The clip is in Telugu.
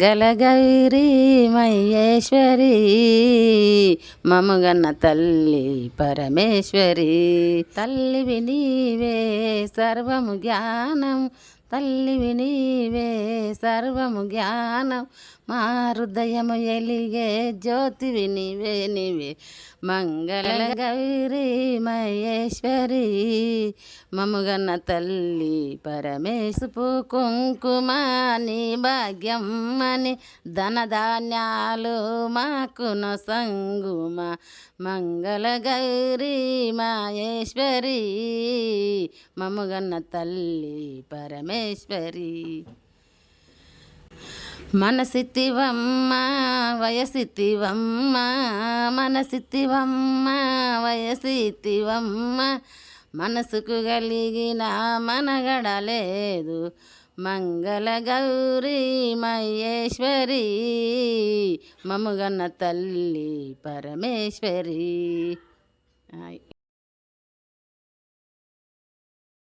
గలగౌరీ మహేశ్వరి మముగన్న తల్లి పరమేశ్వరి తల్లివి నీవే సర్వము జ్ఞానం తల్లివి నీవే సర్వము జ్ఞానం మా హృదయము ఎలిగే జ్యోతివి నీవే నీవే మంగళ గౌరీ మహేశ్వరి మముగన్న తల్లి పరమేశపు కుంకుమ నీ భాగ్యం అని ధనధాన్యాలు మాకును సంగుమ మంగళ గౌరీ మహేశ్వరి మముగన్న తల్లి పరమేశ్వరి మనసితివమ్మ వయసితివమ్మ మనసితివమ్మ వయసితివమ్మ మనసుకు కలిగిన మనగడలేదు మంగళ గౌరీ మహేశ్వరి మముగన్న తల్లి పరమేశ్వరి.